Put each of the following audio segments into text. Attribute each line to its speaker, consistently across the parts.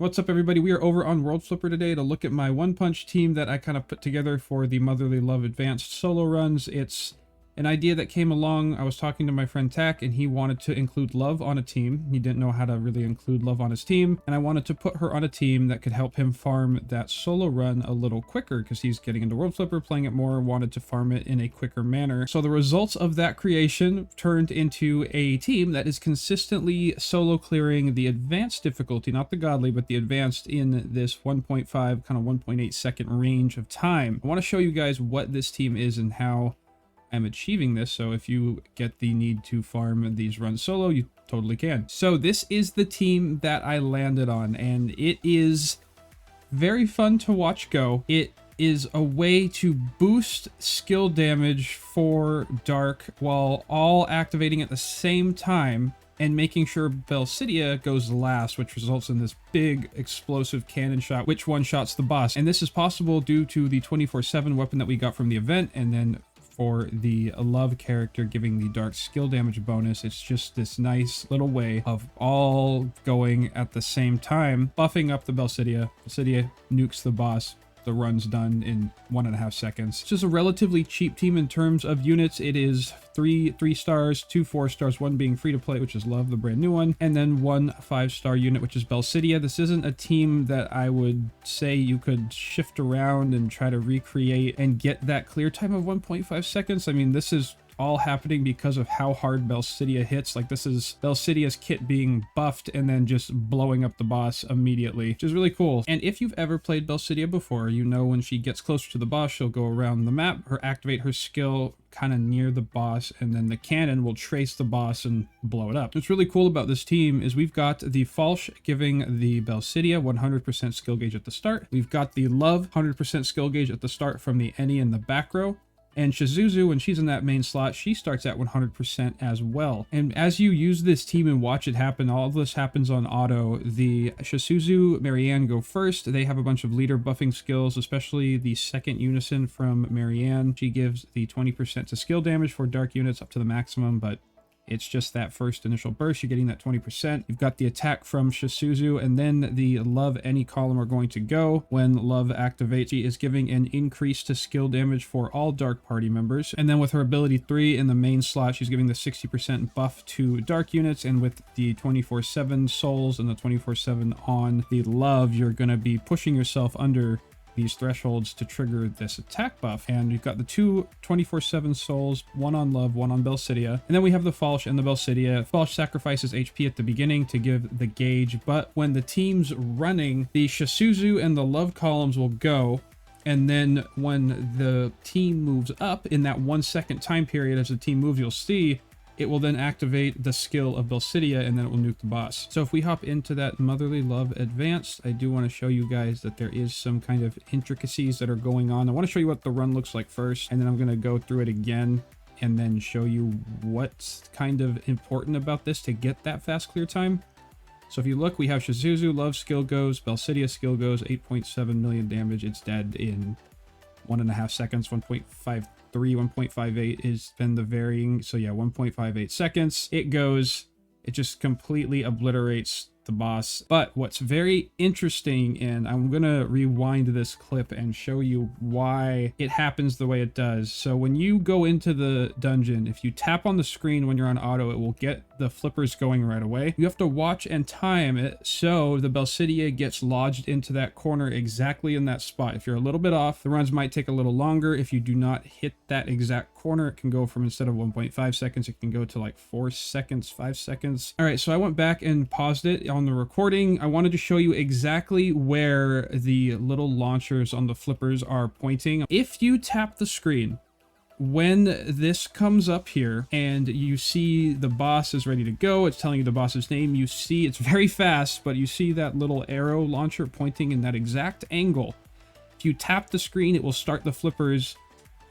Speaker 1: What's up, everybody? We are over on World Flipper today to look at my One Punch team that I kind of put together for the Motherly Love Advanced solo runs. It's an idea that came along. I was talking to my friend Tak, and he wanted to include Love on a team. He didn't know how to really include Love on his team, and I wanted to put her on a team that could help him farm that solo run a little quicker because he's getting into World Flipper, playing it more, wanted to farm it in a quicker manner. So the results of that creation turned into a team that is consistently solo clearing the advanced difficulty, not the godly, but the advanced in this 1.5, kind of 1.8 second range of time. I want to show you guys what this team is and how I'm achieving this, so if you get the need to farm these runs solo, you totally can. So this is the team that I landed on, and it is very fun to watch go. It is a way to boost skill damage for Dark while all activating at the same time and making sure Belsidia goes last, which results in this big explosive cannon shot, which one-shots the boss. And this is possible due to the 24/7 weapon that we got from the event, and then for the Love character giving the Dark skill damage bonus. It's just this nice little way of all going at the same time, buffing up the Belsidia. Belsidia nukes the boss. The run's done in 1.5 seconds. It's just a relatively cheap team in terms of units. It is three stars, 2 4 stars, 1 being free to play, which is Love, the brand new one, and then 1 5-star unit, which is Belsidia. This isn't a team that I would say you could shift around and try to recreate and get that clear time of 1.5 seconds. I mean, this is all happening because of how hard Belsidia hits. Like, this is Belsidia's kit being buffed and then just blowing up the boss immediately, which is really cool. And if you've ever played Belsidia before, you know when she gets closer to the boss, she'll go around the map, activate her skill kind of near the boss, and then the cannon will trace the boss and blow it up. What's really cool about this team is we've got the Falsche giving the Belsidia 100% skill gauge at the start. We've got the Love 100% skill gauge at the start from the Enni in the back row. And Sha Suzu, when she's in that main slot, she starts at 100% as well. And as you use this team and watch it happen, all of this happens on auto. The Sha Suzu, Marianne go first. They have a bunch of leader buffing skills, especially the second unison from Marianne. She gives the 20% to skill damage for Dark units up to the maximum, but it's just that first initial burst. You're getting that 20%. You've got the attack from Sha Suzu, and then the Love Enni column are going to go. When Love activates, she is giving an increase to skill damage for all Dark party members. And then with her ability 3 in the main slot, she's giving the 60% buff to Dark units. And with the 24/7 souls and the 24/7 on the Love, you're going to be pushing yourself under these thresholds to trigger this attack buff. And you've got the 2 24/7 souls, 1 on Love, 1 on Belsidia. And then we have the Falsche and the Belsidia. Falsche sacrifices HP at the beginning to give the gauge, but when the team's running, the Sha Suzu and the Love columns will go. And then when the team moves up in that 1 second time period, as the team moves, you'll see it will then activate the skill of Belsidia, and then it will nuke the boss. So if we hop into that Motherly Love Advanced, I do want to show you guys that there is some kind of intricacies that are going on. I want to show you what the run looks like first, and then I'm going to go through it again and then show you what's kind of important about this to get that fast clear time. So if you look, we have Sha Suzu, Love skill goes, Belsidia skill goes, 8.7 million damage. It's dead in 1.5 seconds, 1.53, 1.58 has been the varying. So yeah, 1.58 seconds. It goes, it just completely obliterates the boss. But what's very interesting, and I'm gonna rewind this clip and show you why it happens the way it does. So when you go into the dungeon, if you tap on the screen when you're on auto, it will get the flippers going right away. You have to watch and time it so the Belsidia gets lodged into that corner exactly in that spot. If you're a little bit off, the runs might take a little longer. If you do not hit that exact corner, it can go from, instead of 1.5 seconds, it can go to like 4 seconds, 5 seconds. All right, so I went back and paused it on the recording. I wanted to show you exactly where the little launchers on the flippers are pointing. If you tap the screen, when this comes up here and you see the boss is ready to go, it's telling you the boss's name, you see it's very fast, but you see that little arrow launcher pointing in that exact angle. If you tap the screen, it will start the flippers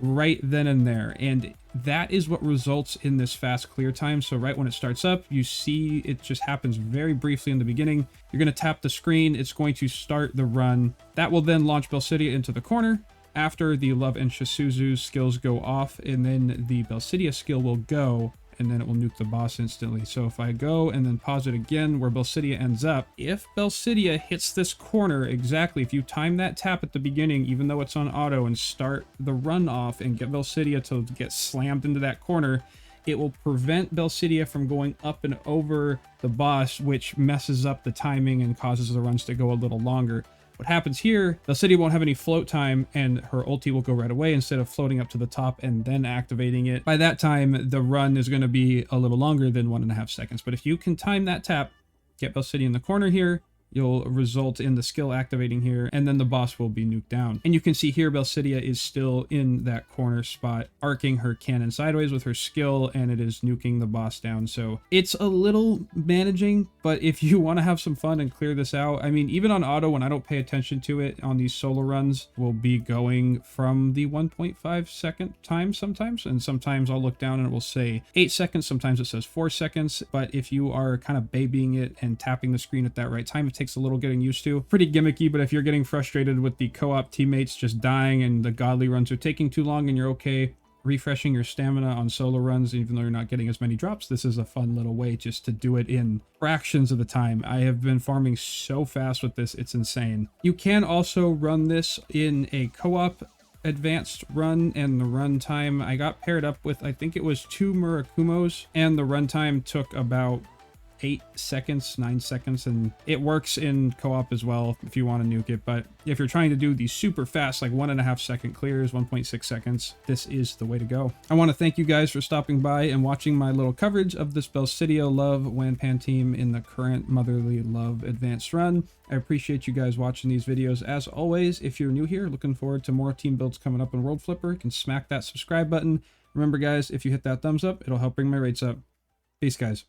Speaker 1: right then and there, and that is what results in this fast clear time. So right when it starts up, you see it just happens very briefly in the beginning. You're going to tap the screen, it's going to start the run. That will then launch Belsidia into the corner. After the Love and Sha Suzu skills go off, and then the Belsidia skill will go, and then it will nuke the boss instantly. So if I go and then pause it again where Belsidia ends up, if Belsidia hits this corner exactly, if you time that tap at the beginning, even though it's on auto, and start the run off and get Belsidia to get slammed into that corner, it will prevent Belsidia from going up and over the boss, which messes up the timing and causes the runs to go a little longer. What happens here, Belsidia won't have any float time, and her ulti will go right away instead of floating up to the top and then activating it. By that time, the run is going to be a little longer than 1.5 seconds. But if you can time that tap, get Belsidia in the corner here, you'll result in the skill activating here, and then the boss will be nuked down. And you can see here Belsidia is still in that corner spot, arcing her cannon sideways with her skill, and it is nuking the boss down. So it's a little managing, but if you want to have some fun and clear this out, I mean, even on auto, when I don't pay attention to it on these solo runs, we'll be going from the 1.5 second time sometimes, and sometimes I'll look down and it will say 8 seconds, sometimes it says 4 seconds. But if you are kind of babying it and tapping the screen at that right time, it takes a little getting used to. Pretty gimmicky, but if you're getting frustrated with the co-op teammates just dying and the godly runs are taking too long and you're okay refreshing your stamina on solo runs, even though you're not getting as many drops, this is a fun little way just to do it in fractions of the time. I have been farming so fast with this, it's insane. You can also run this in a co-op advanced run, and the run time, I got paired up with, I think it was 2 Murakumos, and the run time took about 8 seconds, 9 seconds, and it works in co-op as well if you want to nuke it. But if you're trying to do these super fast, like 1.5 second clears, 1.6 seconds, this is the way to go. I want to thank you guys for stopping by and watching my little coverage of this Belsidia Love Wanpan team in the current Motherly Love Advanced run. I appreciate you guys watching these videos. As always, if you're new here, looking forward to more team builds coming up in World Flipper, you can smack that subscribe button. Remember guys, if you hit that thumbs up, it'll help bring my rates up. Peace guys.